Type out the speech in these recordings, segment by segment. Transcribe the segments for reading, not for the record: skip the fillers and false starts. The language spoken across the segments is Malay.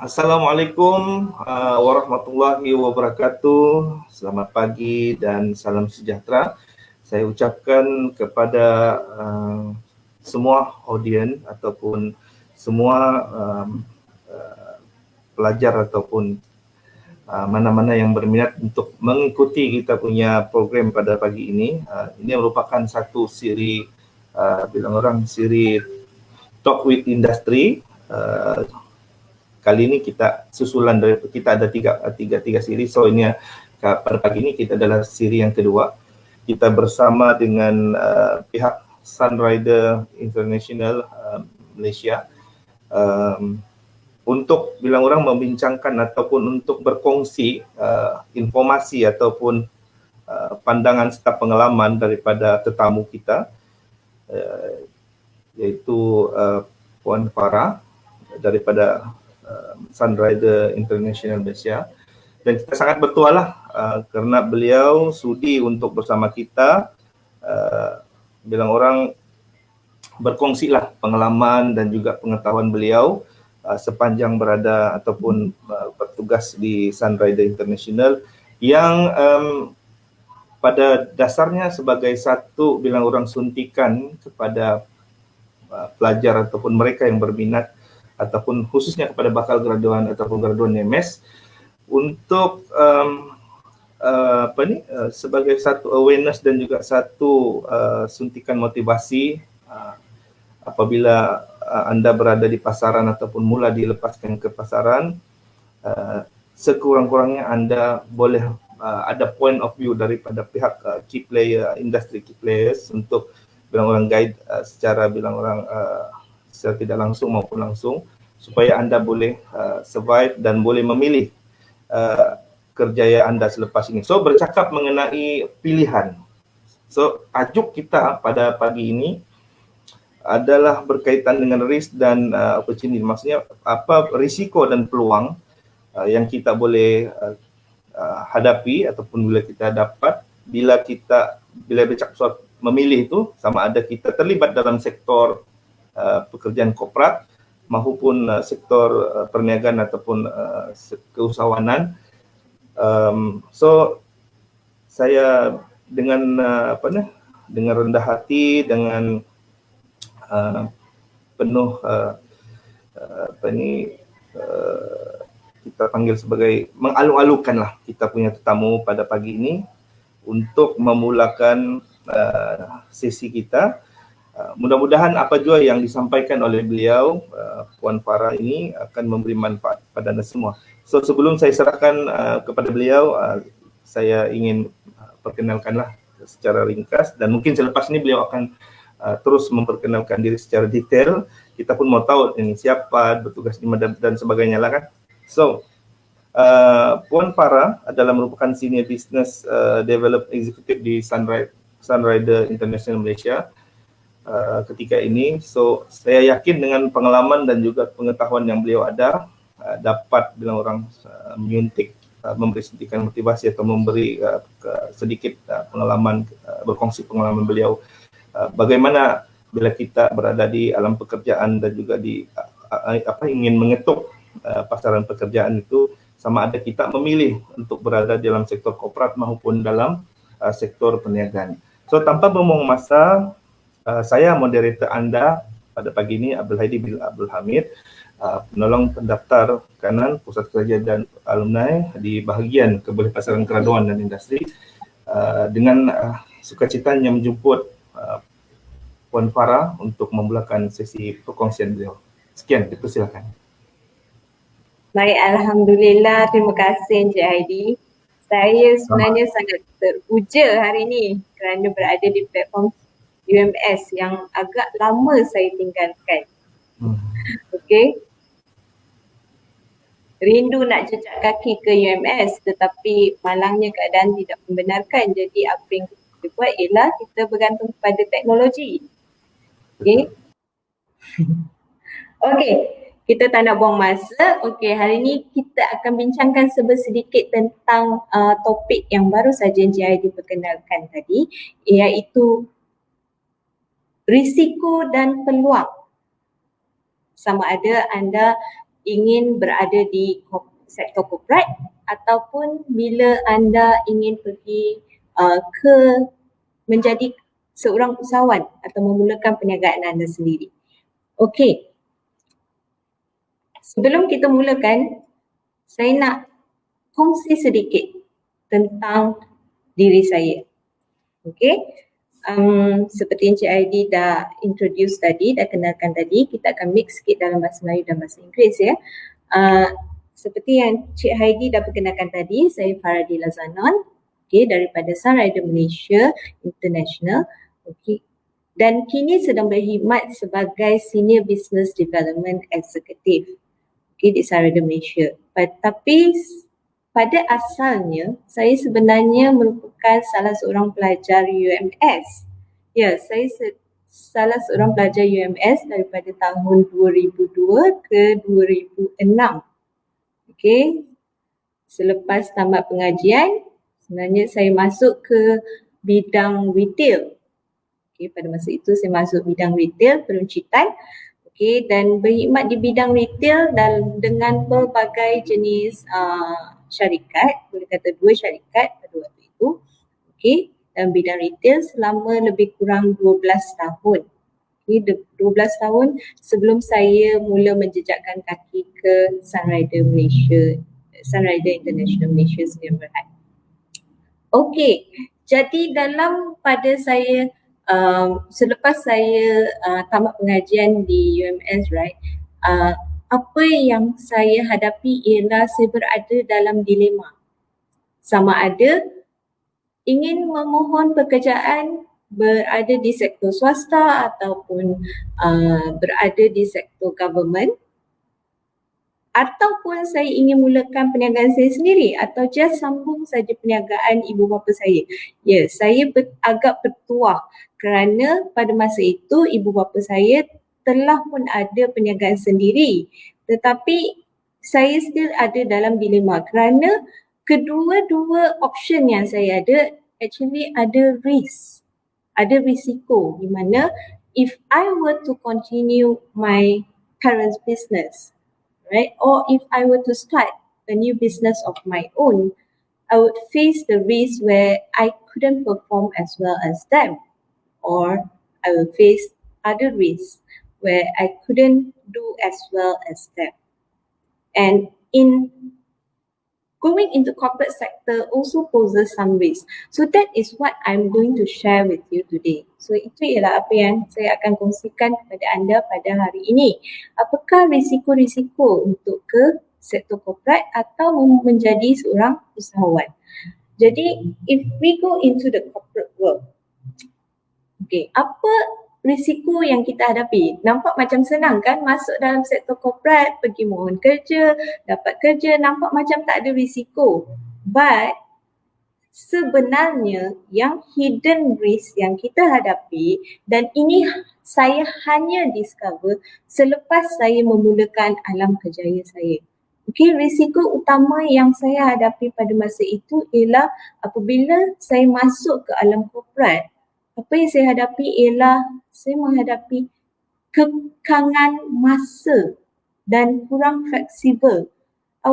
Assalamualaikum warahmatullahi wabarakatuh. Selamat pagi dan salam sejahtera. Saya ucapkan kepada semua audien ataupun semua pelajar ataupun mana-mana yang berminat untuk mengikuti kita punya program pada pagi ini. Ini merupakan satu siri, bilang orang siri Talk with Industry. Kali ini kita susulan dari kita ada tiga siri. So ini pada pagi ini kita adalah siri yang kedua. Kita bersama dengan pihak Sunrider International Malaysia untuk bilang orang membincangkan ataupun untuk berkongsi informasi ataupun pandangan serta pengalaman daripada tetamu kita, iaitu Puan Farah daripada Sunrider International Malaysia. Dan kita sangat bertuah lah kerana beliau sudi untuk bersama kita, bilang orang berkongsi lah pengalaman dan juga pengetahuan beliau sepanjang berada ataupun bertugas di Sunrider International yang pada dasarnya sebagai satu bilang orang suntikan kepada pelajar ataupun mereka yang berminat ataupun khususnya kepada bakal graduan ataupun graduan MS untuk sebagai satu awareness dan juga satu suntikan motivasi apabila anda berada di pasaran ataupun mula dilepaskan ke pasaran, sekurang-kurangnya anda boleh ada point of view daripada pihak key player, industri key players untuk bilang orang guide secara bilang orang secara tidak langsung maupun langsung supaya anda boleh survive dan boleh memilih kerjaya anda selepas ini. So bercakap mengenai pilihan. So tajuk kita pada pagi ini adalah berkaitan dengan risk dan opportunity. Maksudnya apa risiko dan peluang yang kita boleh hadapi ataupun bila kita dapat bila bercakap soal memilih itu, sama ada kita terlibat dalam sektor pekerjaan korporat maupun sektor perniagaan ataupun keusahawanan. So saya dengan dengan rendah hati, dengan penuh kita panggil sebagai mengalu-alukan lah kita punya tetamu pada pagi ini untuk memulakan sesi kita. Mudah-mudahan apa jua yang disampaikan oleh beliau, Puan Farah ini akan memberi manfaat pada anda semua. So sebelum saya serahkan kepada beliau, saya ingin perkenalkanlah secara ringkas dan mungkin selepas ini beliau akan terus memperkenalkan diri secara detail. Kita pun mau tahu ini siapa, bertugas di mana dan sebagainya lah kan. So Puan Farah adalah merupakan Senior Business Development Executive di Sunrider International Malaysia ketika ini. So saya yakin dengan pengalaman dan juga pengetahuan yang beliau ada dapat bilang orang menyuntik, memberi suntikan motivasi atau memberi sedikit pengalaman, berkongsi pengalaman beliau bagaimana bila kita berada di alam pekerjaan dan juga di ingin mengetuk pasaran pekerjaan itu, sama ada kita memilih untuk berada dalam sektor korporat maupun dalam sektor perniagaan. So tanpa membuang masa, saya moderator anda pada pagi ini Abdul Hadi bin Abdul Hamid, penolong pendaftar kanan Pusat Kerja dan Alumni di bahagian kebolehpasaran graduan dan industri, dengan sukacitanya menjemput Puan Farah untuk memulakan sesi perkongsian beliau. Sekian, dipersilakan. Baik, Alhamdulillah. Terima kasih Encik Heidi. Saya sebenarnya sangat teruja hari ini kerana berada di platform UMS yang agak lama saya tinggalkan. Okey. Rindu nak jejak kaki ke UMS tetapi malangnya keadaan tidak membenarkan. Jadi apa yang kita buat ialah kita bergantung kepada teknologi. Okey. Okey, kita tak nak buang masa. Okey, hari ini kita akan bincangkan sedikit tentang topik yang baru saja Encik Heidi perkenalkan tadi, iaitu risiko dan peluang. Sama ada anda ingin berada di sektor korporat ataupun bila anda ingin pergi ke menjadi seorang usahawan atau memulakan perniagaan anda sendiri. Okey. Sebelum kita mulakan, saya nak kongsi sedikit tentang diri saya. Okey. Seperti yang Cik Aidi dah introduce tadi, dah kenalkan tadi, kita akan mix sikit dalam bahasa Melayu dan bahasa Inggeris ya. Seperti yang Cik Heidi dah perkenalkan tadi, saya Faradila Zanon, daripada Sunrider Malaysia International, dan kini sedang berkhidmat sebagai Senior Business Development Executive di Sunrider Malaysia. Tapi pada asalnya, saya sebenarnya merupakan salah seorang pelajar UMS. Ya, saya salah seorang pelajar UMS daripada tahun 2002 ke 2006. Selepas tamat pengajian, sebenarnya saya masuk ke bidang retail. Pada masa itu saya masuk bidang retail, peruncitan. Dan berkhidmat di bidang retail dan dengan pelbagai jenis syarikat, boleh kata 2 syarikat pada waktu itu. Dalam bidang retail selama lebih kurang 12 tahun. 12 tahun sebelum saya mula menjejakkan kaki ke Sunrider Malaysia, Sunrider International Malaysia Sdn Bhd. Jadi dalam pada saya selepas saya tamat pengajian di UMS, apa yang saya hadapi ialah saya berada dalam dilema. Sama ada ingin memohon pekerjaan berada di sektor swasta ataupun berada di sektor government, ataupun saya ingin mulakan perniagaan saya sendiri atau just sambung saja perniagaan ibu bapa saya. Ya, saya agak bertuah kerana pada masa itu ibu bapa saya telah pun ada perniagaan sendiri, tetapi saya still ada dalam dilema kerana kedua-dua option yang saya ada actually ada risk, ada risiko di mana if I were to continue my parents' business, or if I were to start a new business of my own, I would face the risk where I couldn't perform as well as them, or I would face other risks where I couldn't do as well as them. And in going into corporate sector also poses some risk. So that is what I'm going to share with you today. So itu ialah apa yang saya akan kongsikan kepada anda pada hari ini. Apakah risiko-risiko untuk ke sektor korporat atau menjadi seorang usahawan? Jadi if we go into the corporate world, apa risiko yang kita hadapi? Nampak macam senang kan masuk dalam sektor korporat, pergi mohon kerja, dapat kerja, nampak macam tak ada risiko. But sebenarnya yang hidden risk yang kita hadapi, dan ini saya hanya discover selepas saya memulakan alam kerjaya saya. Risiko utama yang saya hadapi pada masa itu ialah apabila saya masuk ke alam korporat, apa yang saya hadapi ialah saya menghadapi kekangan masa dan kurang fleksibel. I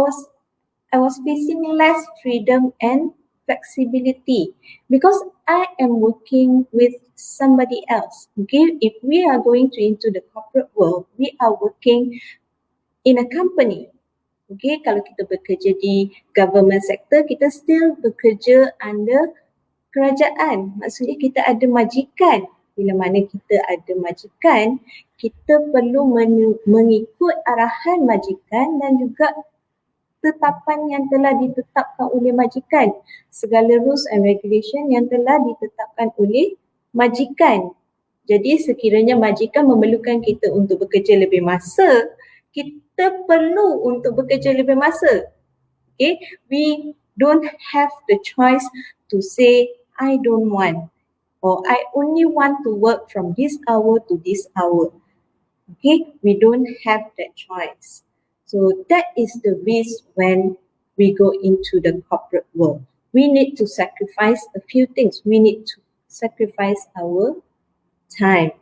was facing less freedom and flexibility because I am working with somebody else. If we are going into the corporate world, we are working in a company. Kalau kita bekerja di government sector, kita still bekerja under kerajaan. Maksudnya kita ada majikan. Bila mana kita ada majikan, kita perlu mengikut arahan majikan dan juga tetapan yang telah ditetapkan oleh majikan. Segala rules and regulation yang telah ditetapkan oleh majikan. Jadi sekiranya majikan memerlukan kita untuk bekerja lebih masa, kita perlu untuk bekerja lebih masa. We don't have the choice to say I don't want, or I only want to work from this hour to this hour. We don't have that choice. So that is the risk when we go into the corporate world. We need to sacrifice a few things. We need to sacrifice our time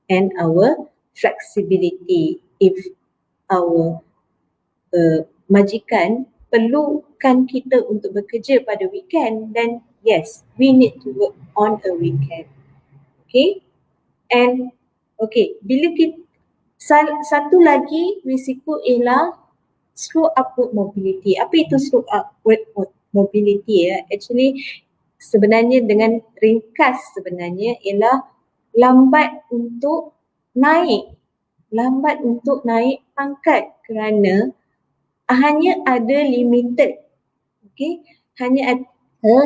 and our flexibility if our majikan perlukan kita untuk bekerja pada weekend, then yes, we need to work on a weekend. Okay, and okay, bila kita satu lagi risiko ialah slow upward mobility. Apa itu slow upward mobility ya? Actually sebenarnya dengan ringkas sebenarnya ialah lambat untuk naik pangkat kerana hanya ada limited, okay, hanya ada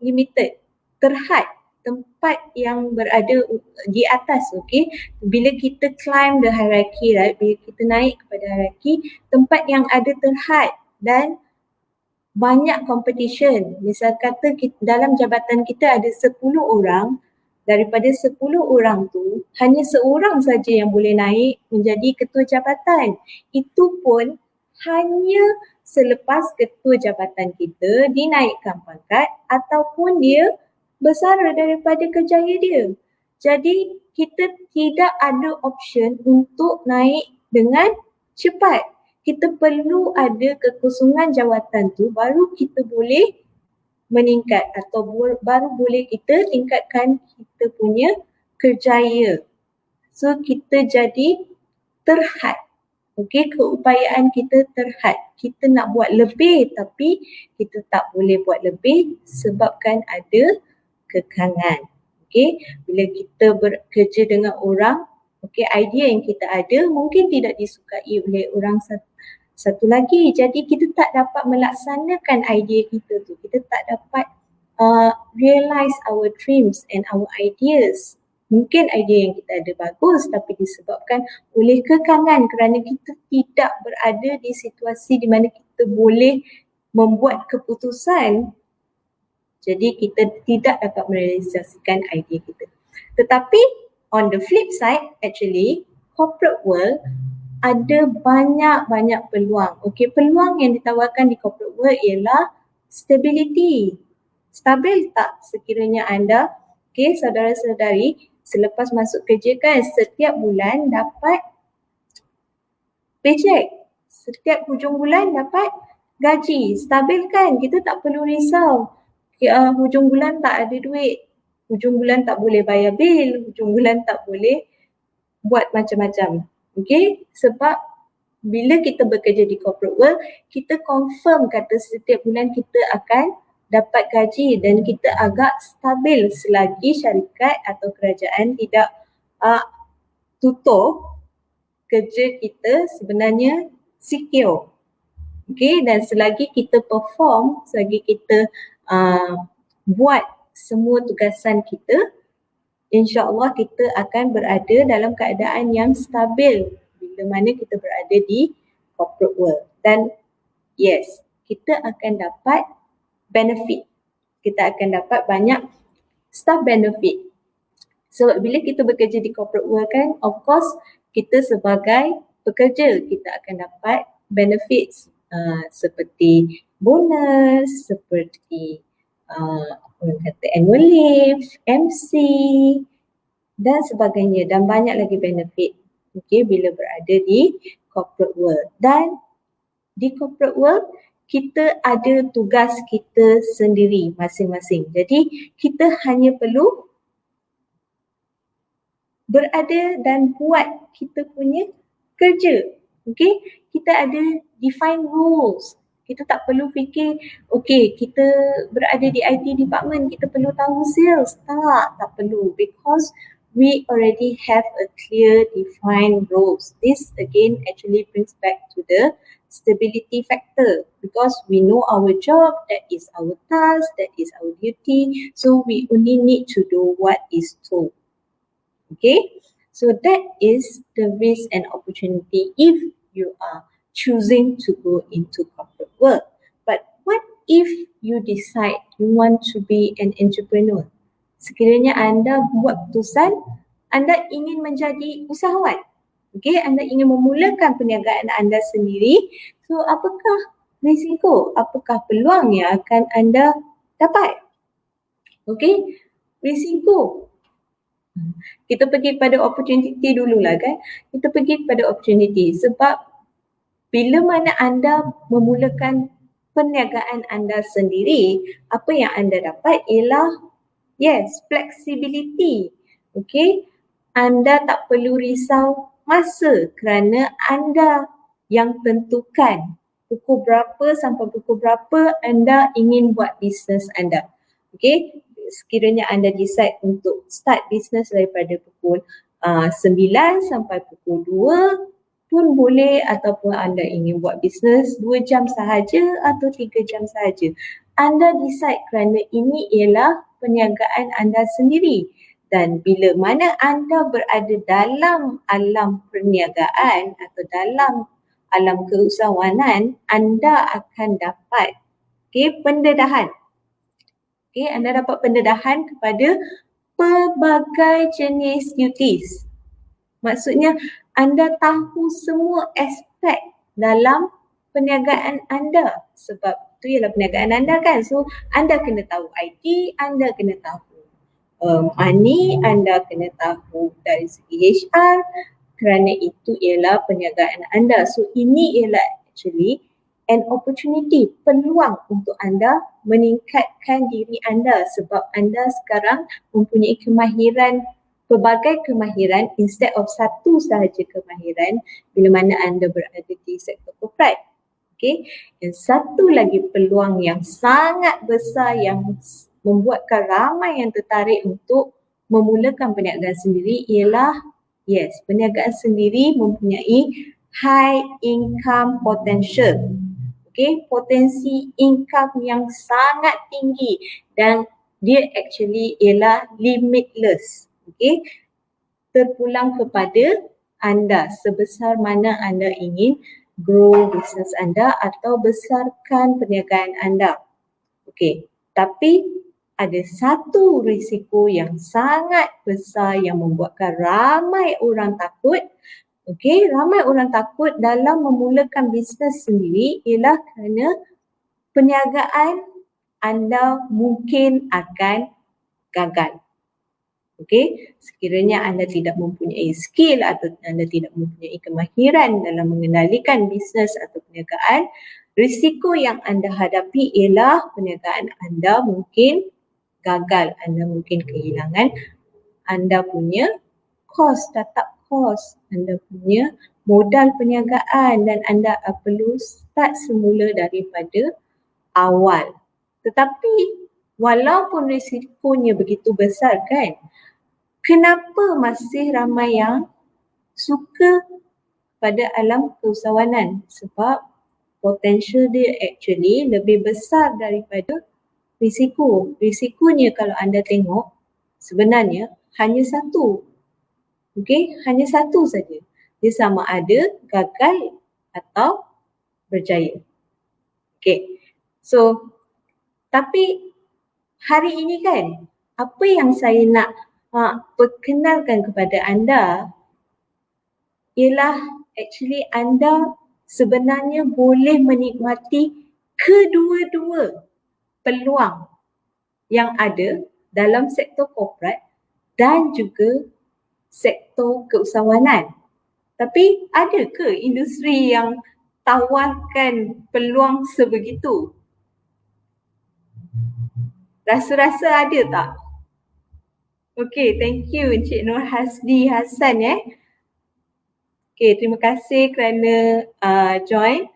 limited, terhad tempat yang berada di atas, okay. Bila kita climb the hierarchy, right, bila kita naik kepada hierarchy, tempat yang ada terhad dan banyak competition. Misal kata dalam jabatan kita ada 10 orang, daripada 10 orang tu hanya seorang saja yang boleh naik menjadi ketua jabatan. Itu pun hanya selepas ketua jabatan kita dinaikkan pangkat ataupun dia bersara daripada kerjaya dia. Jadi kita tidak ada option untuk naik dengan cepat. Kita perlu ada kekosongan jawatan tu baru kita boleh meningkat atau baru boleh kita tingkatkan kita punya kerjaya. So kita jadi terhad. Okey, keupayaan kita terhad. Kita nak buat lebih tapi kita tak boleh buat lebih sebabkan ada kekangan. Okey, bila kita bekerja dengan orang, okey, idea yang kita ada mungkin tidak disukai oleh orang satu lagi. Jadi kita tak dapat melaksanakan idea kita tu. Kita tak dapat realize our dreams and our ideas. Mungkin idea yang kita ada bagus tapi disebabkan oleh kekangan kerana kita tidak berada di situasi di mana kita boleh membuat keputusan. Jadi kita tidak dapat merealisasikan idea kita. Tetapi on the flip side, actually corporate world ada banyak peluang. Okey, peluang yang ditawarkan di corporate world ialah stability. Stabil tak sekiranya anda, okey, saudara-saudari, selepas masuk kerja kan setiap bulan dapat paycheck. Setiap hujung bulan dapat gaji. Stabil kan? Kita tak perlu risau. Hujung bulan tak ada duit. Hujung bulan tak boleh bayar bil. Hujung bulan tak boleh buat macam-macam. Okay, sebab bila kita bekerja di corporate world, kita confirm kata setiap bulan kita akan dapat gaji dan kita agak stabil selagi syarikat atau kerajaan tidak tutup kerja kita sebenarnya secure. Okay, dan selagi kita perform, selagi kita buat semua tugasan kita, InsyaAllah kita akan berada dalam keadaan yang stabil bila mana kita berada di corporate world. Dan yes, kita akan dapat benefit. Kita akan dapat banyak staff benefit. So bila kita bekerja di corporate world kan, of course kita sebagai pekerja kita akan dapat benefits seperti bonus, seperti orang kata annual leave, MC dan sebagainya dan banyak lagi benefit. Okay, bila berada di corporate world. Dan di corporate world kita ada tugas kita sendiri masing-masing. Jadi kita hanya perlu berada dan buat kita punya kerja. Okay, kita ada define rules. Kita tak perlu fikir, okay, kita berada di IT department, kita perlu tahu sales. Tak perlu, because we already have a clear defined rules. This again actually brings back to the stability factor because we know our job, that is our task, that is our duty. So we only need to do what is told. Okay, so that is the risk and opportunity if you are choosing to go into corporate world. But what if you decide you want to be an entrepreneur? Sekiranya anda buat keputusan, anda ingin menjadi usahawan. Okay, anda ingin memulakan perniagaan anda sendiri. So apakah risiko? Apakah peluang yang akan anda dapat? Okay, risiko. Kita pergi pada opportunity dululah kan. Kita pergi pada opportunity sebab bila mana anda memulakan perniagaan anda sendiri, apa yang anda dapat ialah flexibility. Okay, anda tak perlu risau masa kerana anda yang tentukan pukul berapa sampai pukul berapa anda ingin buat bisnes anda. Okay, sekiranya anda decide untuk start bisnes daripada pukul 9 sampai pukul 2 pun boleh, ataupun anda ingin buat bisnes 2 jam sahaja atau 3 jam sahaja. Anda decide kerana ini ialah perniagaan anda sendiri. Dan bila mana anda berada dalam alam perniagaan atau dalam alam keusahawanan, anda akan dapat pendedahan. Anda dapat pendedahan kepada pelbagai jenis duties. Maksudnya anda tahu semua aspek dalam perniagaan anda, sebab itu ialah perniagaan anda kan. So anda kena tahu IT, anda kena tahu money, anda kena tahu dari segi HR, kerana itu ialah perniagaan anda. So ini ialah actually an opportunity, peluang untuk anda meningkatkan diri anda, sebab anda sekarang mempunyai kemahiran, pelbagai kemahiran instead of satu sahaja kemahiran bila mana anda berada di sektor corporate. Okay. Dan satu lagi peluang yang sangat besar yang membuatkan ramai yang tertarik untuk memulakan perniagaan sendiri ialah perniagaan sendiri mempunyai high income potential. Okay, potensi income yang sangat tinggi dan dia actually ialah limitless. Okay, terpulang kepada anda sebesar mana anda ingin grow bisnes anda atau besarkan perniagaan anda. Okay, tapi ada satu risiko yang sangat besar yang membuatkan ramai orang takut. Okay, ramai orang takut dalam memulakan bisnes sendiri ialah kerana perniagaan anda mungkin akan gagal. Okay, sekiranya anda tidak mempunyai skill atau anda tidak mempunyai kemahiran dalam mengendalikan bisnes atau perniagaan, risiko yang anda hadapi ialah perniagaan anda mungkin gagal, anda mungkin kehilangan anda punya startup cost, anda punya modal perniagaan dan anda perlu start semula daripada awal. Tetapi walaupun risikonya begitu besar kan, kenapa masih ramai yang suka pada alam keusahawanan? Sebab potential dia actually lebih besar daripada risiko. Risikonya kalau anda tengok sebenarnya hanya satu. Okay, hanya satu saja. Dia sama ada gagal atau berjaya. Okay, so tapi hari ini kan apa yang saya nak perkenalkan kepada anda ialah actually anda sebenarnya boleh menikmati kedua-dua peluang yang ada dalam sektor korporat dan juga sektor keusahawanan. Tapi ada ke industri yang tawarkan peluang sebegitu? Rasa-rasa ada tak? Okay, thank you Encik Nur Hasdi Hassan Okay, terima kasih kerana join.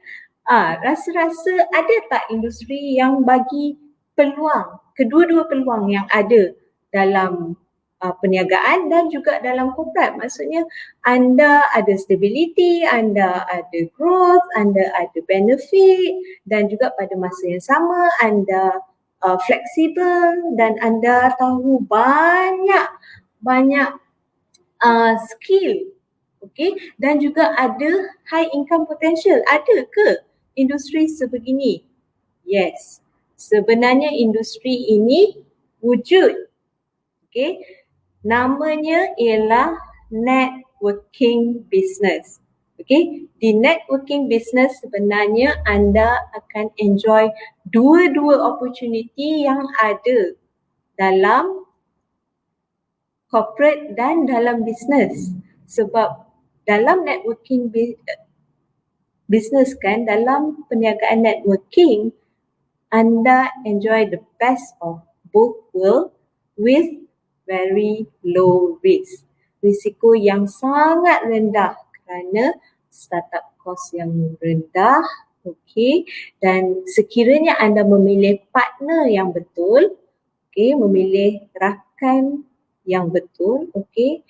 Rasa-rasa ada tak industri yang bagi peluang, kedua-dua peluang yang ada dalam perniagaan dan juga dalam korporat? Maksudnya anda ada stability, anda ada growth, anda ada benefit dan juga pada masa yang sama anda fleksibel dan anda tahu banyak skill. Okay, dan juga ada high income potential. Ada ke industri sebegini? Yes, sebenarnya industri ini wujud. Okay, namanya ialah networking business. Okay, di networking business sebenarnya anda akan enjoy dua-dua opportunity yang ada dalam corporate dan dalam business. Sebab dalam networking business kan, dalam perniagaan networking, anda enjoy the best of both world with very low risk. Risiko yang sangat rendah kerana startup cost yang rendah, okey, dan sekiranya anda memilih partner yang betul, okey, memilih rakan yang betul, okey,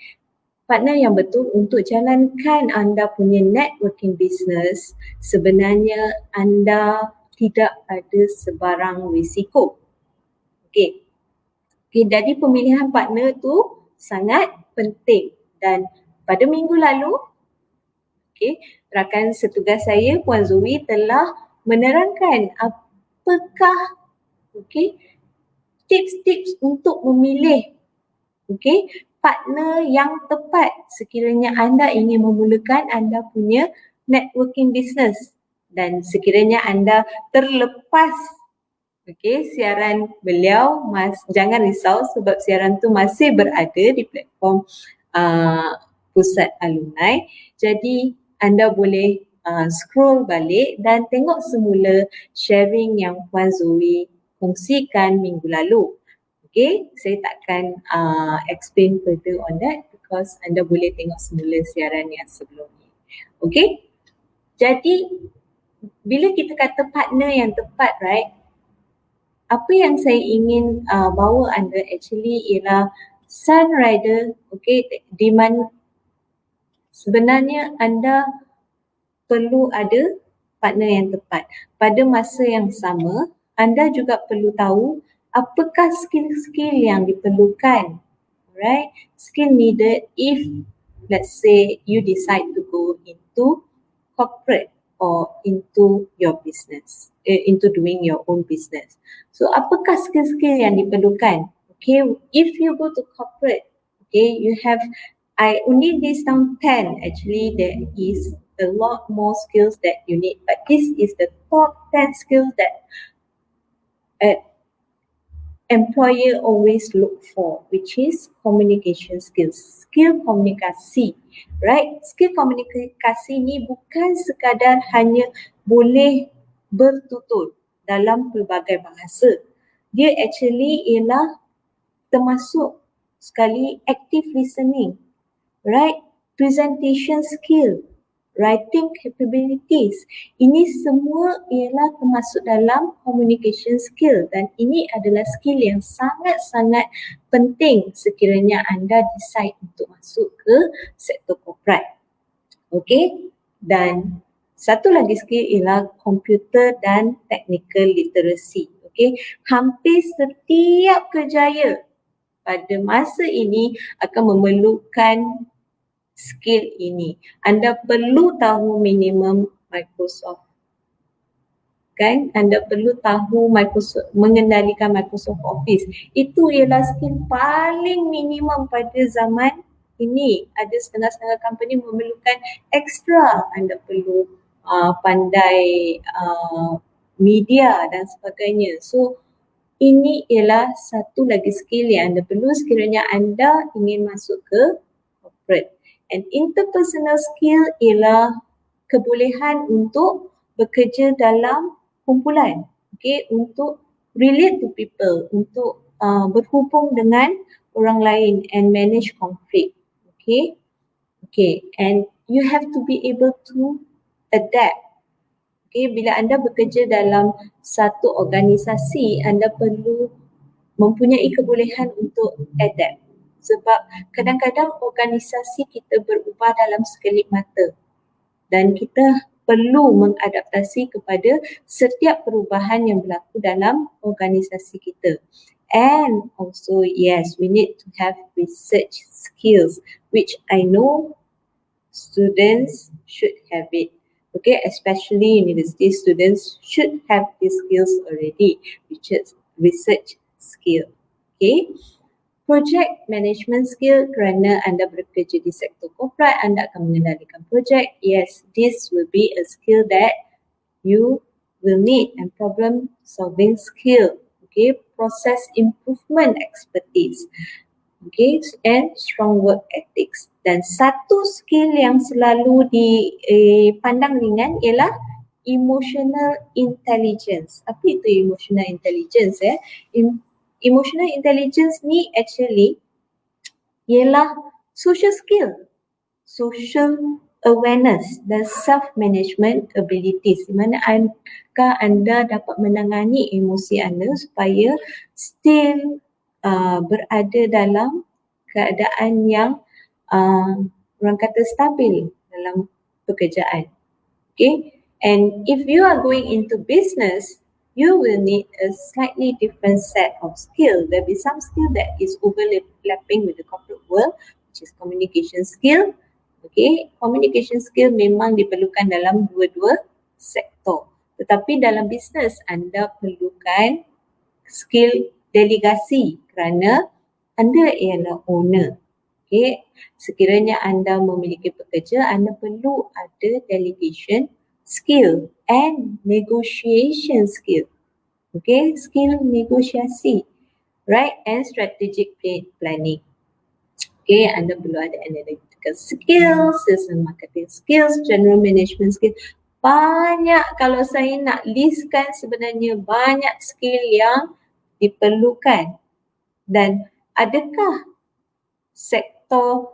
partner yang betul untuk jalankan anda punya networking business, sebenarnya anda tidak ada sebarang risiko. Okey. Okey, jadi pemilihan partner tu sangat penting, dan pada minggu lalu, okey, rakan setugas saya Puan Zoe telah menerangkan apakah okey tips-tips untuk memilih okey partner yang tepat sekiranya anda ingin memulakan anda punya networking business, dan sekiranya anda terlepas siaran beliau, jangan risau sebab siaran tu masih berada di platform Pusat Alumni. Jadi anda boleh scroll balik dan tengok semula sharing yang Puan Zoe kongsikan minggu lalu. Okay, saya takkan explain further on that because anda boleh tengok semula siaran yang sebelum ni. Okay, jadi bila kita kata partner yang tepat, right, apa yang saya ingin bawa anda actually ialah Sunrider, okay, di mana sebenarnya anda perlu ada partner yang tepat. Pada masa yang sama, anda juga perlu tahu apakah skill-skill yang diperlukan, right? Skill needed if let's say you decide to go into corporate or into your business, into doing your own business. So apakah skill-skill yang diperlukan? Okay, if you go to corporate, okay, you have, I only list down 10. Actually, there is a lot more skills that you need, but this is the top 10 skills that employer always look for, which is communication skills, skill komunikasi, right? Skill komunikasi ni bukan sekadar hanya boleh bertutur dalam pelbagai bahasa. Dia actually ialah termasuk sekali active listening, right? Presentation skill, writing capabilities. Ini semua ialah termasuk dalam communication skill, dan ini adalah skill yang sangat-sangat penting sekiranya anda decide untuk masuk ke sektor corporate. Okay, dan satu lagi skill ialah computer dan technical literacy. Okay, hampir setiap kerjaya pada masa ini akan memerlukan skill ini. Anda perlu tahu minimum Microsoft, kan? Anda perlu tahu Microsoft, mengendalikan Microsoft Office. Itu ialah skill paling minimum pada zaman ini. Ada setengah-setengah company memerlukan extra. Anda perlu pandai media dan sebagainya. So ini ialah satu lagi skill yang anda perlu sekiranya anda ingin masuk ke corporate. And interpersonal skill ialah kebolehan untuk bekerja dalam kumpulan, okay, untuk relate to people, untuk berhubung dengan orang lain and manage conflict, okay, and you have to be able to adapt. Okay, bila anda bekerja dalam satu organisasi, anda perlu mempunyai kebolehan untuk adapt. Sebab kadang-kadang organisasi kita berubah dalam sekelip mata dan kita perlu mengadaptasi kepada setiap perubahan yang berlaku dalam organisasi kita. And also, yes, we need to have research skills, which I know students should have it. Okay, especially university students should have these skills already, which is research skill. Okay, project management skill, kerana anda bekerja di sektor corporate, anda akan mengendalikan projek. Yes, this will be a skill that you will need, and problem solving skill. Okay, process improvement expertise. Okay, and strong work ethics. Dan satu skill yang selalu dipandang ringan ialah emotional intelligence. Apa itu emotional intelligence? Emotional intelligence ni actually ialah social skill, social awareness dan self-management abilities, di mana anda dapat menangani emosi anda supaya still berada dalam keadaan yang orang kata stabil dalam pekerjaan. Okay, and if you are going into business, you will need a slightly different set of skill. There will be some skill that is overlapping with the corporate world, which is communication skill. Okay, communication skill memang diperlukan dalam dua-dua sektor. Tetapi dalam bisnes anda perlukan skill delegasi kerana anda ialah owner. Okay, sekiranya anda memiliki pekerja, anda perlu ada delegation skill and negotiation skill. Okay, skill negosiasi, right, and strategic planning. Okay, anda perlu ada analytical skills, sales and marketing skills, general management skills. Banyak, kalau saya nak listkan sebenarnya banyak skill yang diperlukan. Dan adakah sektor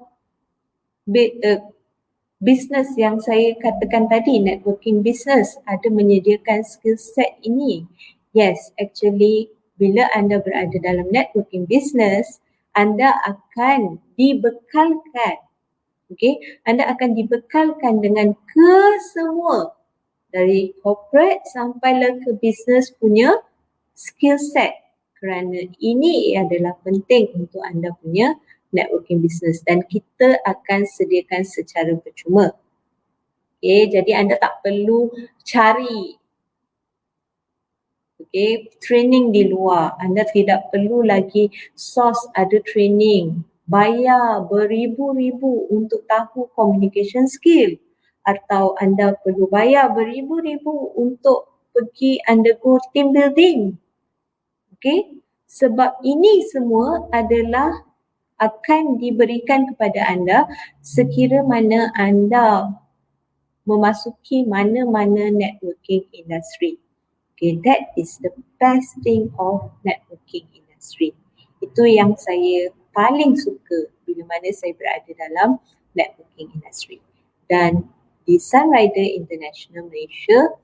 business yang saya katakan tadi, networking business, ada menyediakan skill set ini? Yes, actually bila anda berada dalam networking business, anda akan dibekalkan, okay? Anda akan dibekalkan dengan kesemua dari corporate sampailah ke business punya skill set, kerana ini adalah penting untuk anda punya networking business dan kita akan sediakan secara percuma. Okay, jadi anda tak perlu cari training di luar. Anda tidak perlu lagi source ada training, bayar beribu-ribu untuk tahu communication skill, atau anda perlu bayar beribu-ribu untuk pergi undergo team building. Okay, sebab ini semua adalah akan diberikan kepada anda sekira mana anda memasuki mana-mana networking industry. Okay, that is the best thing of networking industry. Itu yang saya paling suka bila mana saya berada dalam networking industry. Dan di Sunrider International Malaysia,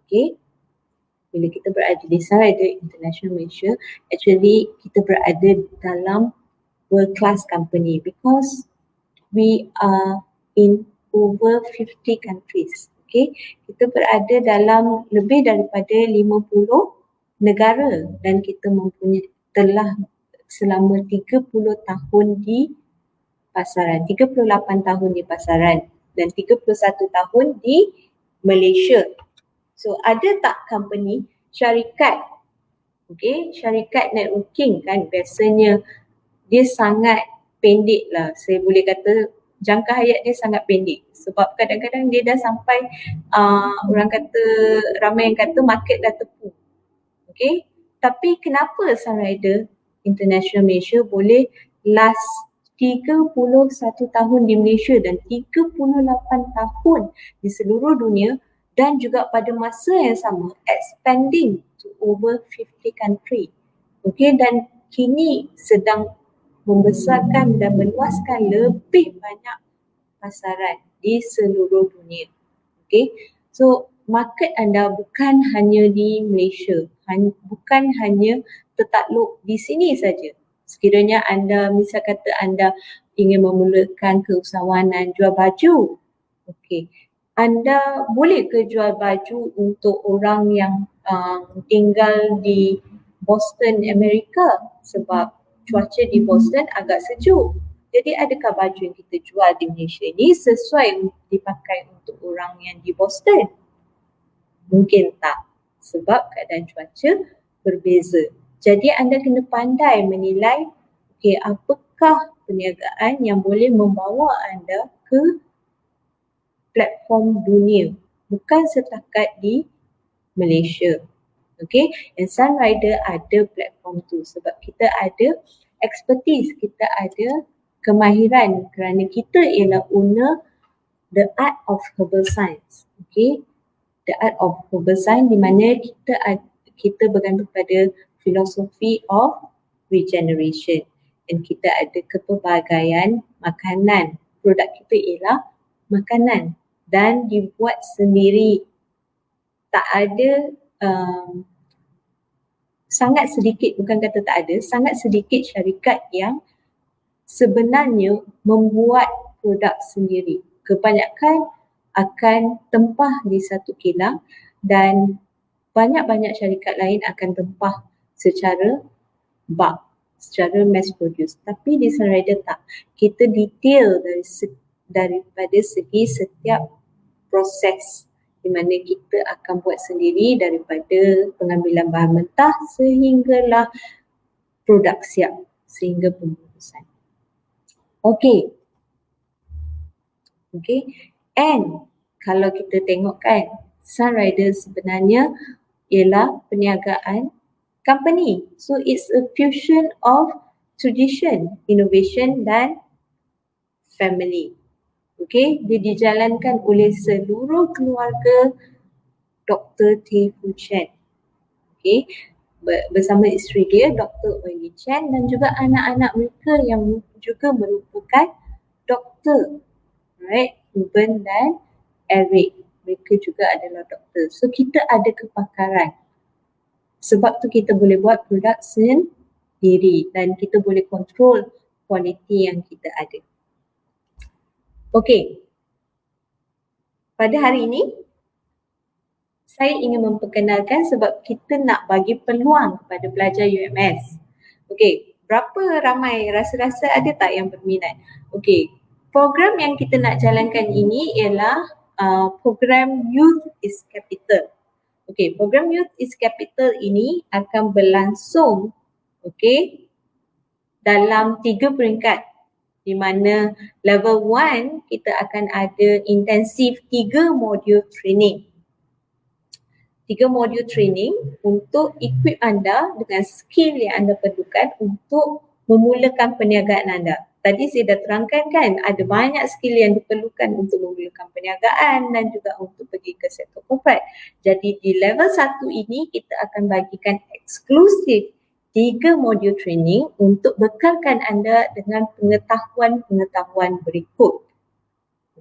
okay, bila kita berada di Sunrider International Malaysia, actually kita berada dalam world class company because we are in over 50 countries. Okay, kita berada dalam lebih daripada 50 negara dan kita telah selama 30 tahun di pasaran, 38 tahun di pasaran dan 31 tahun di Malaysia. So ada tak company, syarikat, okay, syarikat networking kan biasanya dia sangat pendek lah, saya boleh kata jangka hayat dia sangat pendek sebab kadang-kadang dia dah sampai orang kata, ramai yang kata market dah tepu. Okay, tapi kenapa Sunrider International Malaysia boleh last 31 tahun di Malaysia dan 38 tahun di seluruh dunia dan juga pada masa yang sama expanding to over 50 country. Okay, dan kini sedang membesarkan dan meluaskan lebih banyak pasaran di seluruh dunia. Okay, so market anda bukan hanya di Malaysia, bukan hanya tertakluk di sini saja. Sekiranya anda, misal kata anda ingin memulakan keusahawanan jual baju, okay, anda boleh ke jual baju untuk orang yang tinggal di Boston, Amerika, sebab cuaca di Boston agak sejuk. Jadi adakah baju yang kita jual di Malaysia ni sesuai dipakai untuk orang yang di Boston? Mungkin tak, sebab keadaan cuaca berbeza. Jadi anda kena pandai menilai, okay, apakah perniagaan yang boleh membawa anda ke platform dunia, bukan setakat di Malaysia. Okay, and Sunrider ada platform tu sebab kita ada expertise, kita ada kemahiran kerana kita ialah owner the art of herbal science. Okay, the art of herbal science di mana kita bergantung pada filosofi of regeneration, dan kita ada kepelbagaian makanan. Produk kita ialah makanan dan dibuat sendiri. Tak ada sangat sedikit, bukan kata tak ada, sangat sedikit syarikat yang sebenarnya membuat produk sendiri. Kebanyakan akan tempah di satu kilang dan banyak-banyak syarikat lain akan tempah secara bulk, secara mass produce. Tapi di Sunrider tak. Kita detail daripada segi setiap proses di mana kita akan buat sendiri, daripada pengambilan bahan mentah sehinggalah produk siap, sehingga pembungkusan. Okay, and kalau kita tengok kan, Sunrider sebenarnya ialah perniagaan company. So it's a fusion of tradition, innovation dan family. Okay, dia dijalankan oleh seluruh keluarga Dr. Teh Fu Chen. Okay, bersama isteri dia Dr. Oily Chen dan juga anak-anak mereka yang juga merupakan doktor, right? Ruben dan Eric, mereka juga adalah doktor. So kita ada kepakaran. Sebab tu kita boleh buat produk sendiri dan kita boleh kontrol kualiti yang kita ada. Okey. Pada hari ini saya ingin memperkenalkan sebab kita nak bagi peluang kepada pelajar UMS. Okey, berapa ramai, rasa-rasa ada tak yang berminat? Okey, program yang kita nak jalankan ini ialah program Youth is Capital. Okey, program Youth is Capital ini akan berlangsung dalam 3 peringkat, di mana level 1 kita akan ada intensif 3 modul training. 3 modul training untuk equip anda dengan skill yang anda perlukan untuk memulakan perniagaan anda. Tadi saya dah terangkan kan, ada banyak skill yang diperlukan untuk memulakan perniagaan dan juga untuk pergi ke sektor corporate. Jadi di level 1 ini kita akan bagikan eksklusif 3 modul training untuk bekalkan anda dengan pengetahuan-pengetahuan berikut.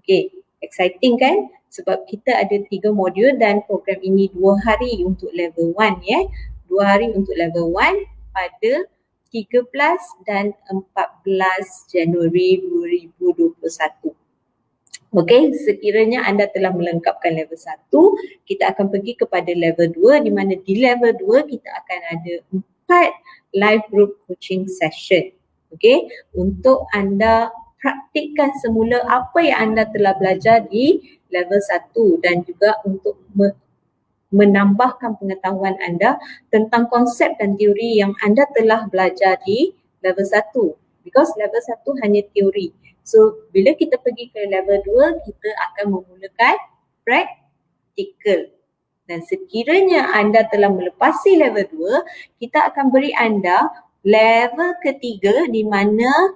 Okay, exciting kan? Sebab kita ada 3 modul dan program ini 2 hari untuk level 1 ya. 2 hari untuk level 1 pada 13 dan 14 Januari 2021. Okey, sekiranya anda telah melengkapkan level 1, kita akan pergi kepada level 2 di mana di level 2 kita akan ada 4 live group coaching session. Okey, untuk anda praktikkan semula apa yang anda telah belajar di level 1 dan juga untuk menambahkan pengetahuan anda tentang konsep dan teori yang anda telah belajar di level 1. Because level 1 hanya teori. So bila kita pergi ke level 2, kita akan memulakan praktikal. Dan sekiranya anda telah melepasi level 2, kita akan beri anda level ketiga di mana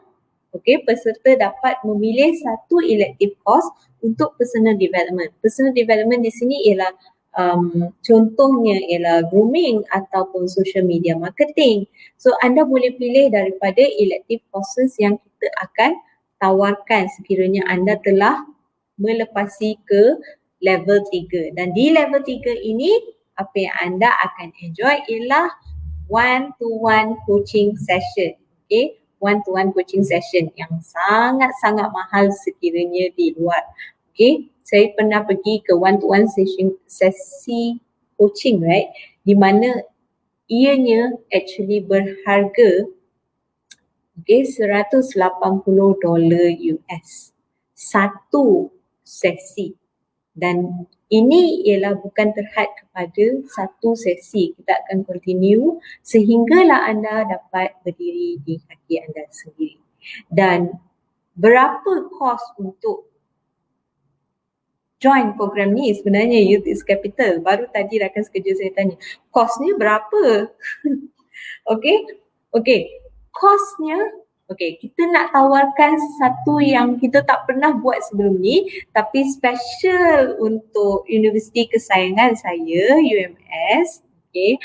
peserta dapat memilih satu elective course untuk personal development. Personal development di sini ialah contohnya ialah grooming ataupun social media marketing. So anda boleh pilih daripada elective courses yang kita akan tawarkan sekiranya anda telah melepasi ke level 3. Dan di level 3 ini apa yang anda akan enjoy ialah one-to-one coaching session. Okay, one-to-one coaching session yang sangat-sangat mahal sekiranya di luar. Okay, saya pernah pergi ke one-to-one sesi coaching, right? Di mana ianya actually berharga $180 US satu sesi. Dan ini ialah bukan terhad kepada satu sesi. Kita akan continue sehinggalah anda dapat berdiri di kaki anda sendiri. Dan berapa kos untuk join program ni sebenarnya Youth is Capital? Baru tadi rakan sekerja saya tanya, kosnya berapa? Okey, kosnya Okey, kita nak tawarkan satu yang kita tak pernah buat sebelum ni tapi special untuk universiti kesayangan saya, UMS. Okey.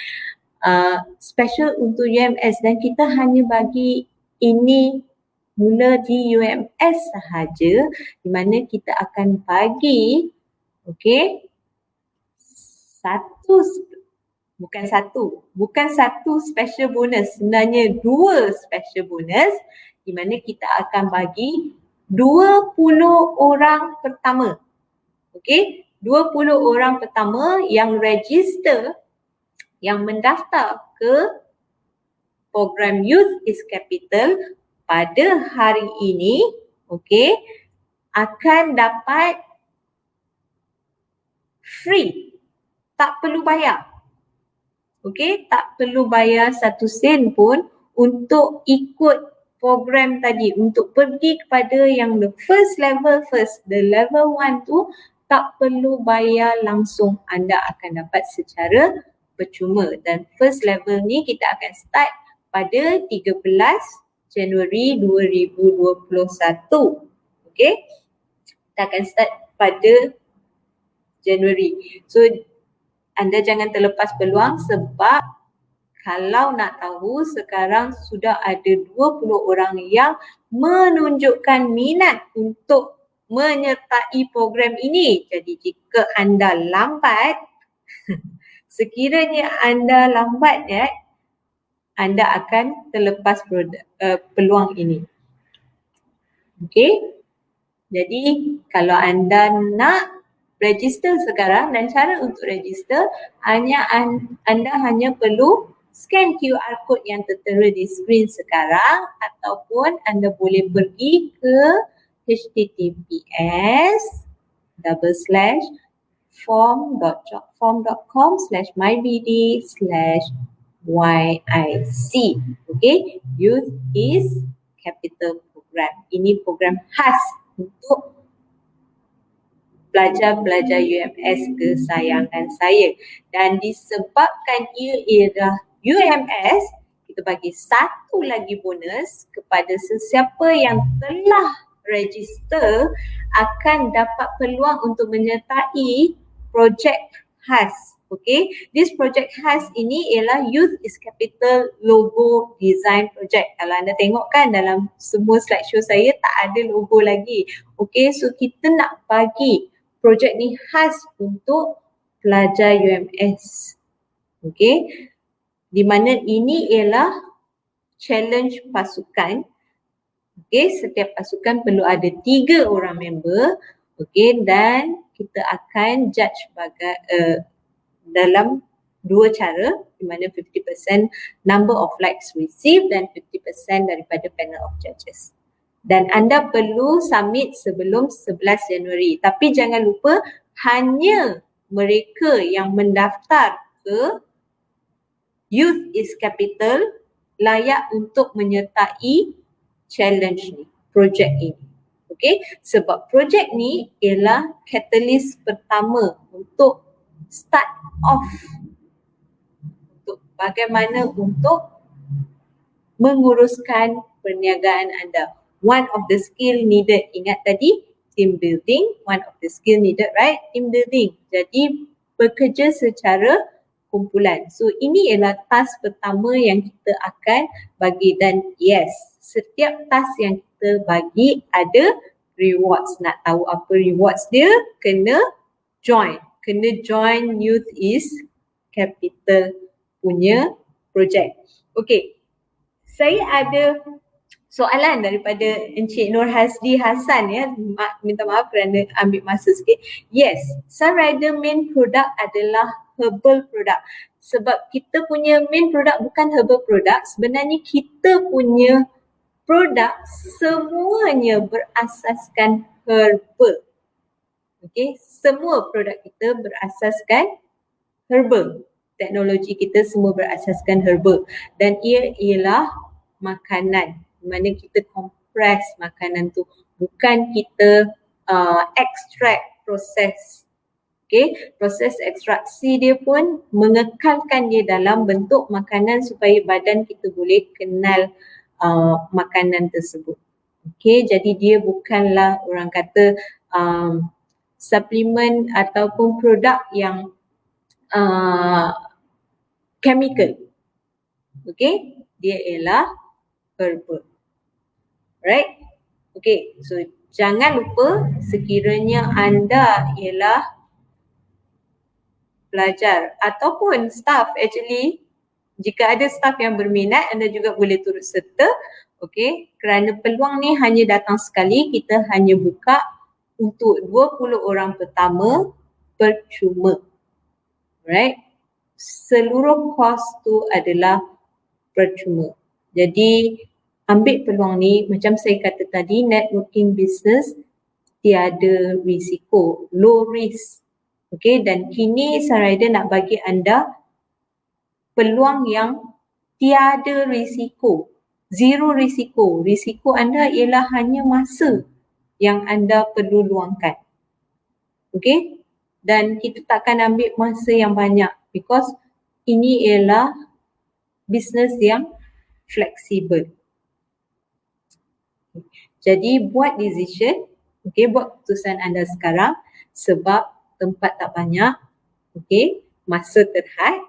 Special untuk UMS dan kita hanya bagi ini mula di UMS sahaja, di mana kita akan bagi bukan satu special bonus, sebenarnya 2 special bonus di mana kita akan bagi 20 orang pertama. 20 orang pertama yang register, yang mendaftar ke program Youth is Capital pada hari ini, akan dapat free, tak perlu bayar. Tak perlu bayar 1 sen pun untuk ikut program tadi, untuk pergi kepada yang the first level the level 1 tu tak perlu bayar langsung, anda akan dapat secara percuma. Dan first level ni kita akan start pada 13 Januari 2021. Kita akan start pada Januari. So anda jangan terlepas peluang sebab kalau nak tahu sekarang sudah ada 20 orang yang menunjukkan minat untuk menyertai program ini. Jadi jika anda lambat, sekiranya anda lambat anda akan terlepas peluang ini. Jadi kalau anda nak register sekarang, dan cara untuk register anda hanya perlu scan QR code yang tertera di skrin sekarang ataupun anda boleh pergi ke https://form.com/mybd/YIC. Youth is Capital Program. Ini program khas untuk pelajar-pelajar UMS kesayangan saya, dan disebabkan ia ialah UMS, kita bagi satu lagi bonus kepada sesiapa yang telah register akan dapat peluang untuk menyertai projek khas. This project khas ini ialah Youth is Capital Logo Design Project. Kalau anda tengok kan dalam semua slideshow saya tak ada logo lagi. So kita nak bagi projek ni khas untuk pelajar UMS. Di mana ini ialah challenge pasukan. Setiap pasukan perlu ada 3 orang member. Dan kita akan judge dalam 2 cara, di mana 50% number of likes received dan 50% daripada panel of judges. Dan anda perlu submit sebelum 11 Januari. Tapi jangan lupa hanya mereka yang mendaftar ke Youth is Capital layak untuk menyertai challenge ni, projek ini. Sebab projek ni ialah catalyst pertama untuk start off untuk bagaimana untuk menguruskan perniagaan anda. One of the skill needed, ingat tadi team building, one of the skill needed, right? Team building. Jadi bekerja secara kumpulan. So ini ialah task pertama yang kita akan bagi, dan yes, setiap task yang kita bagi ada rewards. Nak tahu apa rewards dia? Kena join Youth is Capital punya projek. Saya ada soalan daripada Encik Nur Hasdi Hassan minta maaf kerana ambil masa sikit. Yes, Sunrider main product adalah herbal product. Sebab kita punya main product bukan herbal product, sebenarnya kita punya produk semuanya berasaskan herbal. Semua produk kita berasaskan herbal. Teknologi kita semua berasaskan herbal, dan ia ialah makanan, di mana kita kompres makanan tu, bukan kita extract proses. Proses ekstraksi dia pun mengekalkan dia dalam bentuk makanan supaya badan kita boleh kenal makanan tersebut. Okay, jadi dia bukanlah orang kata suplemen ataupun produk yang chemical. Okay, dia ialah herbal. Right? Okay, so jangan lupa sekiranya anda ialah pelajar ataupun staff, actually jika ada staff yang berminat, anda juga boleh turut serta. Okay, kerana peluang ni hanya datang sekali, kita hanya buka untuk 20 orang pertama percuma. Right? Seluruh kos tu adalah percuma. Jadi ambil peluang ni, macam saya kata tadi, networking business tiada risiko, low risk. Okay, dan kini Sunrider nak bagi anda peluang yang tiada risiko, zero risiko. Risiko anda ialah hanya masa yang anda perlu luangkan. Okay, dan kita takkan ambil masa yang banyak because ini ialah bisnes yang fleksibel. Jadi buat decision, okay, buat keputusan anda sekarang sebab tempat tak banyak, okay, masa terhad.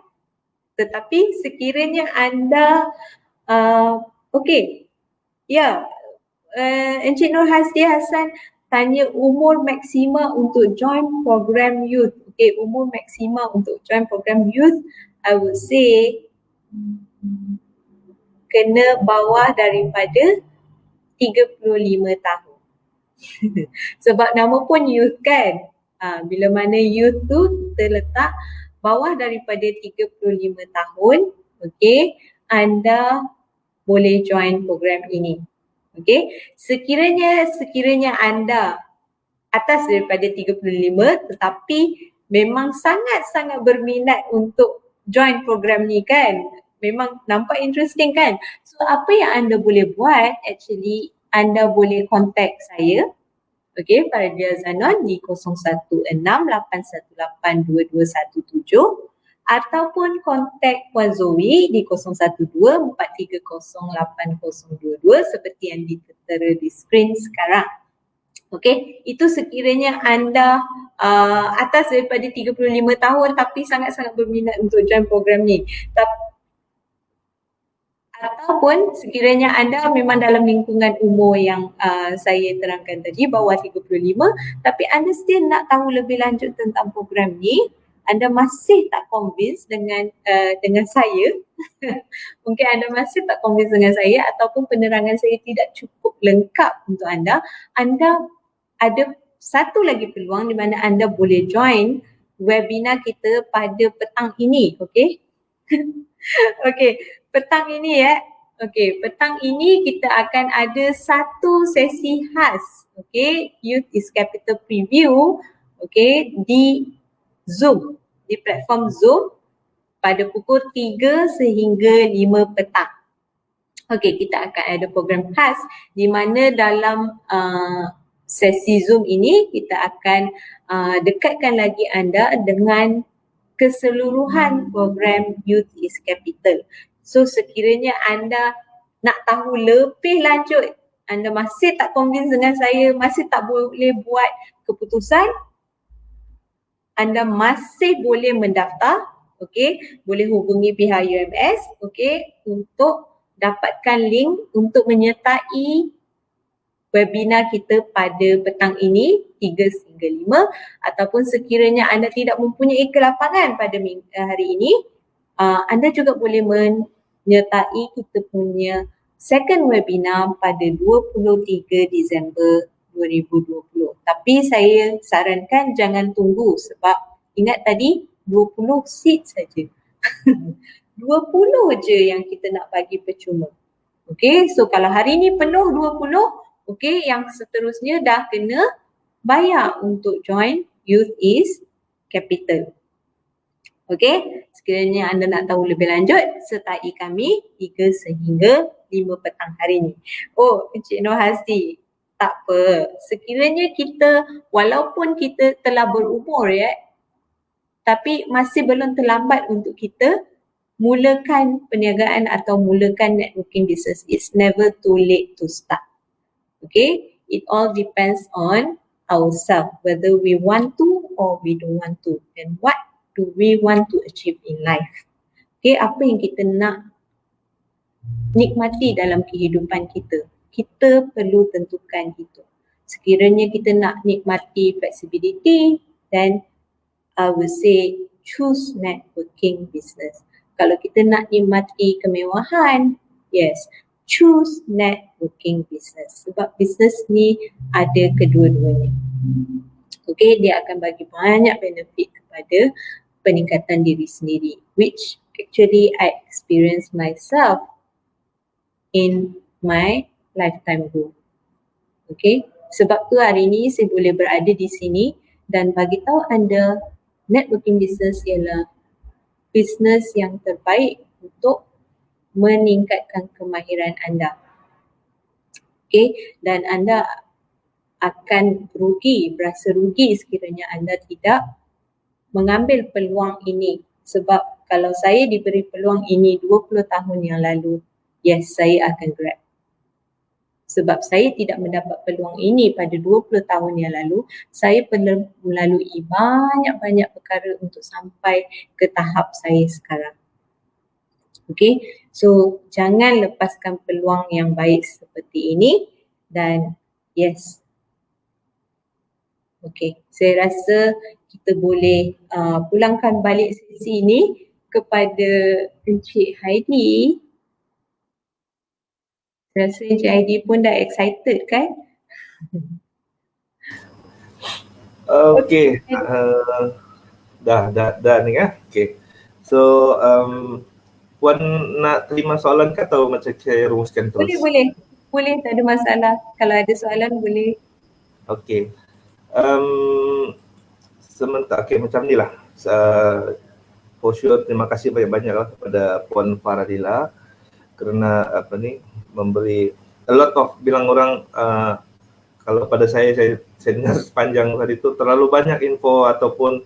Tetapi sekiranya anda, okay, ya, Encik Nur Hasdi Hassan tanya umur maksima untuk join program youth. Okay, umur maksima untuk join program youth, I would say kena bawah daripada 35 tahun. Sebab nama pun youth kan. Bila mana youth tu terletak bawah daripada 35 tahun, okay, anda boleh join program ini. Okay, sekiranya anda atas daripada 35 tetapi memang sangat-sangat berminat untuk join program ni kan, memang nampak interesting kan. So apa yang anda boleh buat, actually anda boleh contact saya, okay, Faridia Zanon di 0168182217 ataupun kontak Puan Zoe di 0124308022 seperti yang ditera di skrin sekarang. Okay, itu sekiranya anda atas daripada 35 tahun tapi sangat-sangat berminat untuk join program ni. Ataupun sekiranya anda memang dalam lingkungan umur yang saya terangkan tadi, bawah 35, tapi anda still nak tahu lebih lanjut tentang program ni, anda masih tak convince dengan saya, mungkin anda masih tak convince dengan saya ataupun penerangan saya tidak cukup lengkap untuk anda ada satu lagi peluang di mana anda boleh join webinar kita pada petang ini, okay? Okay, petang ini ya. Okay, petang ini kita akan ada satu sesi khas, okay, Youth is Capital Preview, okay, di Zoom, di platform Zoom pada pukul 3 sehingga 5 petang. Okay, kita akan ada program khas di mana dalam sesi Zoom ini kita akan dekatkan lagi anda dengan keseluruhan program Youth is Capital. So sekiranya anda nak tahu lebih lanjut, anda masih tak convince dengan saya, masih tak boleh buat keputusan, anda masih boleh mendaftar, okay, boleh hubungi pihak UMS, okay, untuk dapatkan link untuk menyertai webinar kita pada petang ini 3 hingga 5, ataupun sekiranya anda tidak mempunyai kelapangan pada hari ini, anda juga boleh menyertai kita punya second webinar pada 23 Disember 2020. Tapi saya sarankan jangan tunggu sebab ingat tadi 20 seat saja. 20 je yang kita nak bagi percuma. Okay, so kalau hari ni penuh 20, okay, yang seterusnya dah kena bayar untuk join Youth is Capital. Okay, sekiranya anda nak tahu lebih lanjut, sertai kami 3 sehingga 5 petang hari ni. Oh, Encik Nur Hasdi, tak apa. Sekiranya kita, walaupun kita telah berumur ya, tapi masih belum terlambat untuk kita mulakan perniagaan atau mulakan networking business. It's never too late to start. Okay, it all depends on ourselves, whether we want to or we don't want to, and what do we want to achieve in life. Okay, apa yang kita nak nikmati dalam kehidupan kita, kita perlu tentukan itu. Sekiranya kita nak nikmati flexibility, then I would say choose networking business. Kalau kita nak nikmati kemewahan, yes, choose networking business. Sebab business ni ada kedua-duanya. Okay, dia akan bagi banyak benefit kepada peningkatan diri sendiri, which actually I experienced myself in my lifetime goal. Okay, sebab tu hari ni saya boleh berada di sini dan bagi tahu anda networking business ialah business yang terbaik untuk meningkatkan kemahiran anda. Okay, dan anda akan berasa rugi sekiranya anda tidak mengambil peluang ini. Sebab kalau saya diberi peluang ini 20 tahun yang lalu, yes, saya akan grab. Sebab saya tidak mendapat peluang ini pada 20 tahun yang lalu, saya perlu melalui banyak-banyak perkara untuk sampai ke tahap saya sekarang. Okay, so jangan lepaskan peluang yang baik seperti ini dan yes. Okay, saya rasa kita boleh pulangkan balik sesi ini kepada Encik Heidi. Saya rasa Encik Heidi pun dah excited kan? Okay, dah ni kan? Okay, so Puan nak terima soalan ke atau macam saya rumuskan terus? Boleh, tak ada masalah. Kalau ada soalan boleh. Okay. Sementara macam ni lah. For sure terima kasih banyak-banyak lah kepada Puan Faradila kerana memberi a lot of, bilang orang kalau pada saya dengar sepanjang tadi tu terlalu banyak info ataupun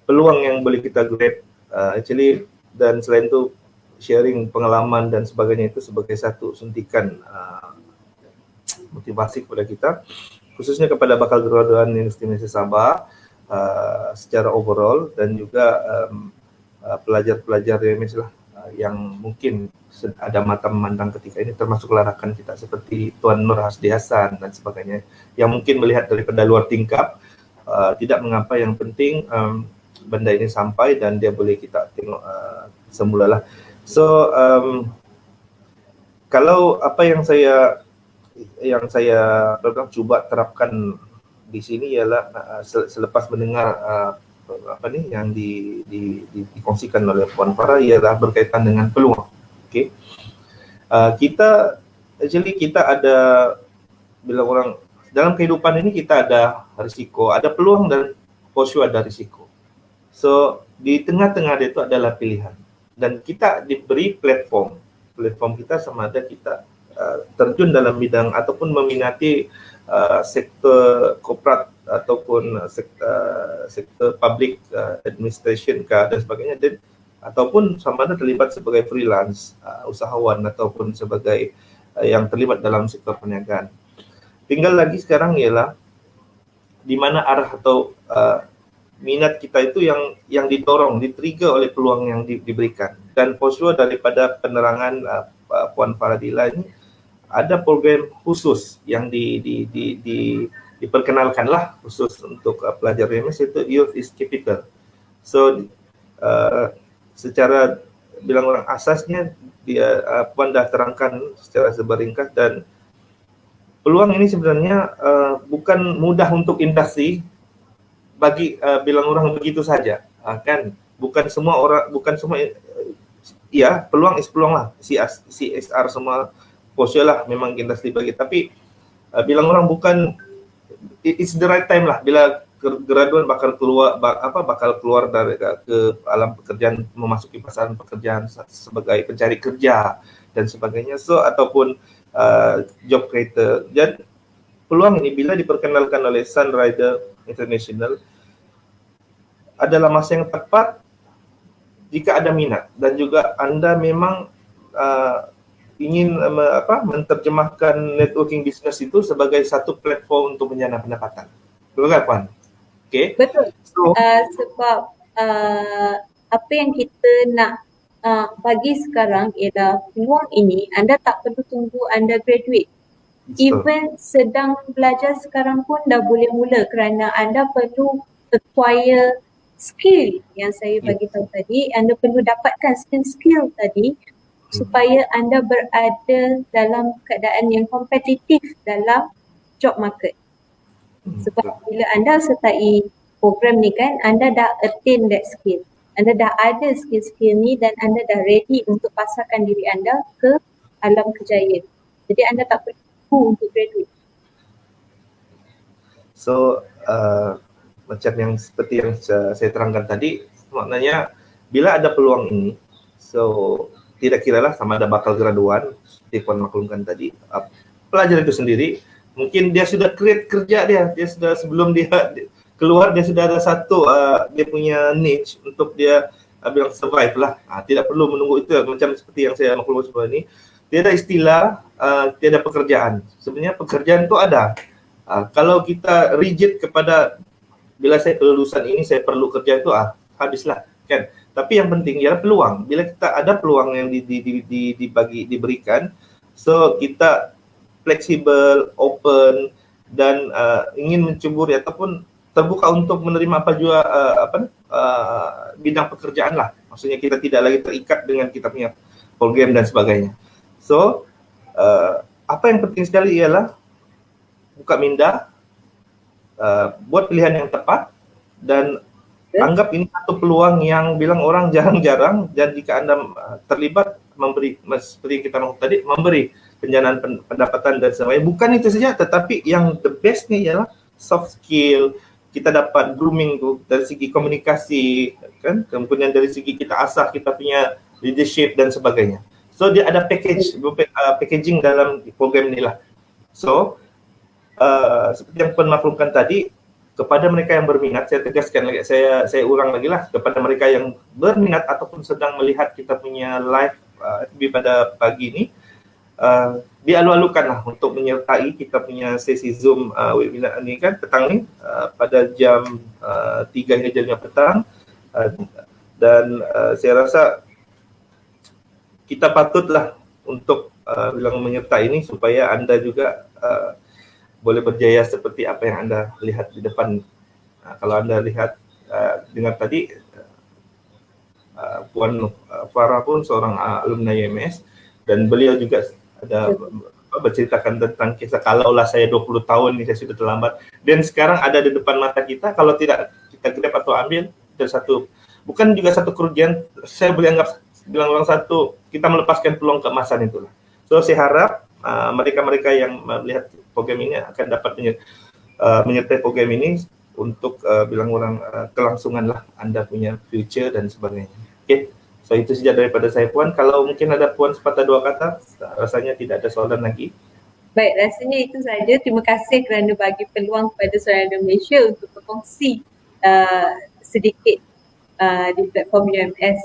peluang yang boleh kita grab actually, dan selain tu sharing pengalaman dan sebagainya itu sebagai satu suntikan motivasi kepada kita, khususnya kepada bakal graduan Universiti Malaysia Sabah secara overall dan juga pelajar-pelajar UMS lah yang mungkin ada mata memandang ketika ini, termasuklah rakan kita seperti Tuan Nur Hasdi Hasan dan sebagainya yang mungkin melihat daripada luar tingkap, tidak mengapa, yang penting benda ini sampai dan dia boleh kita tengok semula lah. So kalau apa yang saya cuba terapkan di sini ialah selepas mendengar yang dikongsikan oleh Puan Farah ialah berkaitan dengan peluang. Okay. Kita ada, bila orang dalam kehidupan ini kita ada risiko, ada peluang dan for sure ada risiko. So di tengah-tengah itu adalah pilihan dan kita diberi platform kita sama ada kita terjun dalam bidang ataupun meminati sektor korporat ataupun sektor public administration dan sebagainya, dan ataupun sama ada terlibat sebagai freelance usahawan ataupun sebagai yang terlibat dalam sektor perniagaan. Tinggal lagi sekarang ialah di mana arah atau minat kita itu yang didorong, di-trigger oleh peluang yang diberikan. Dan for sure daripada penerangan Puan Faradila ini ada program khusus yang diperkenalkanlah khusus untuk pelajar UMS, itu Youth is Capital. So secara bilang orang asasnya dia Puan dah terangkan secara seberingkas, dan peluang ini sebenarnya bukan mudah untuk industri bagi bilang orang begitu saja, kan? Bukan semua ya peluang lah, CSR semua posisi lah memang industri bagi, tapi bilang orang bukan it's the right time lah bila graduan bakal keluar dari ke alam pekerjaan, memasuki pasaran pekerjaan sebagai pencari kerja dan sebagainya, so ataupun job creator. Dan peluang ini bila diperkenalkan oleh Sunrider International adalah masa yang tepat jika ada minat dan juga anda memang ingin menerjemahkan networking business itu sebagai satu platform untuk menjana pendapatan. Betul kan, Puan? Okay. Betul. So, sebab apa yang kita nak bagi sekarang ialah peluang ini anda tak perlu tunggu anda graduate. Even sedang belajar sekarang pun dah boleh mula kerana anda perlu acquire skill yang saya bagi tahu tadi. Anda perlu dapatkan skill tadi supaya anda berada dalam keadaan yang kompetitif dalam job market. Sebab bila anda sertai program ni kan, anda dah attain that skill. Anda dah ada skill-skill ni dan anda dah ready untuk pasarkan diri anda ke alam kejayaan. Jadi anda tak perlu untuk graduate. So, macam yang seperti yang saya terangkan tadi, maknanya bila ada peluang ini, so tidak kiralah sama ada bakal graduan, seperti Puan maklumkan tadi, pelajar itu sendiri, mungkin dia sudah create kerja dia sudah sebelum dia keluar, dia sudah ada satu dia punya niche untuk dia bilang survive lah. Tidak perlu menunggu itu, macam seperti yang saya maklumkan sebelum ini, tiada istilah tiada pekerjaan. Sebenarnya pekerjaan itu ada. Kalau kita rigid kepada bila saya kelulusan ini saya perlu kerja itu, habislah kan. Tapi yang penting ialah peluang. Bila kita ada peluang yang diberikan, so kita fleksibel, open dan ingin mencuburi ataupun terbuka untuk menerima apa juga bidang pekerjaan lah. Maksudnya kita tidak lagi terikat dengan kita punya program dan sebagainya. So apa yang penting sekali ialah buka minda, buat pilihan yang tepat dan anggap ini satu peluang yang bilang orang jarang-jarang, dan jika anda terlibat memberi, seperti kita maksud tadi, memberi penjanaan pendapatan dan sebagainya. Bukan itu saja, tetapi yang the bestnya ialah soft skill. Kita dapat grooming dari segi komunikasi, kan? Kemudian dari segi kita asah kita punya leadership dan sebagainya. So dia ada packaging dalam program inilah. So seperti yang Puan maklumkan tadi, kepada mereka yang berminat, saya tegaskan lagi, saya ulang lagi lah, kepada mereka yang berminat ataupun sedang melihat kita punya live FB pada pagi ini, dialu-alukan lah untuk menyertai kita punya sesi Zoom webinar ini kan, petang ni, pada jam 3 hingga jam 5 petang, dan saya rasa kita patutlah untuk bilang menyertai ini supaya anda juga boleh berjaya seperti apa yang anda lihat di depan. Kalau anda lihat dengar tadi, Puan Farah pun seorang alumni UMS, dan beliau juga ada berceritakan tentang kisah kalaulah saya 20 tahun ni saya sudah terlambat, dan sekarang ada di depan mata kita, kalau tidak kita grab atau ambil, dan satu bukan juga satu kerugian, saya boleh anggap bilang orang satu, kita melepaskan peluang keemasan itulah. So saya harap mereka-mereka yang melihat program ini akan dapat menyertai program ini untuk bilang orang kelangsungan lah anda punya future dan sebagainya. Okay. So itu saja daripada saya, Puan. Kalau mungkin ada Puan sepatah dua kata, rasanya tidak ada soalan lagi. Baik, rasanya itu saja. Terima kasih kerana bagi peluang kepada saudara Malaysia untuk berkongsi sedikit di platform UMS.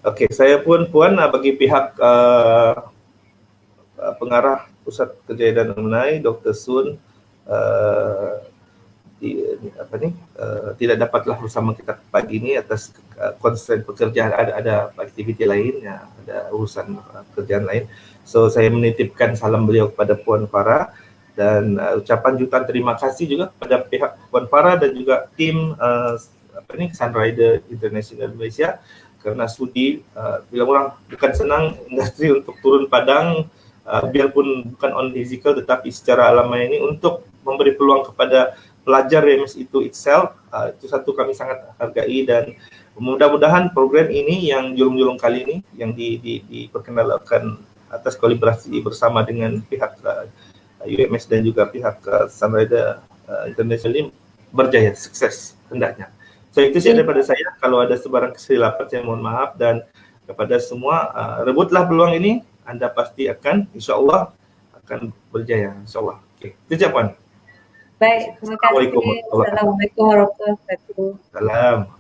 Okey, saya pun Puan bagi pihak pengarah Pusat Kerjaya dan Alumni Dr. Sun tidak dapatlah bersama kita pagi ini atas konstrain pekerjaan, ada aktiviti lain, ada urusan pekerjaan lain. So saya menitipkan salam beliau kepada Puan Farah dan ucapan jutaan terima kasih juga kepada pihak Puan Farah dan juga tim Sunrider International Malaysia kerana sudi bila orang bukan senang industri untuk turun padang biarpun bukan on physical tetapi secara alamiah ini untuk memberi peluang kepada pelajar REMS itu itself. Itu satu kami sangat hargai dan mudah-mudahan program ini yang julung-julung kali ini yang diperkenalkan atas kolaborasi bersama dengan pihak UMS dan juga pihak Sunrider International ini berjaya, sukses hendaknya. So itu saja daripada saya. Kalau ada sebarang kesilapan saya mohon maaf, dan kepada semua rebutlah peluang ini, anda pasti akan insya-Allah akan berjaya insya-Allah. Okey. Itu saja Puan. Baik, terima kasih. Assalamualaikum warahmatullahi wabarakatuh. Salam.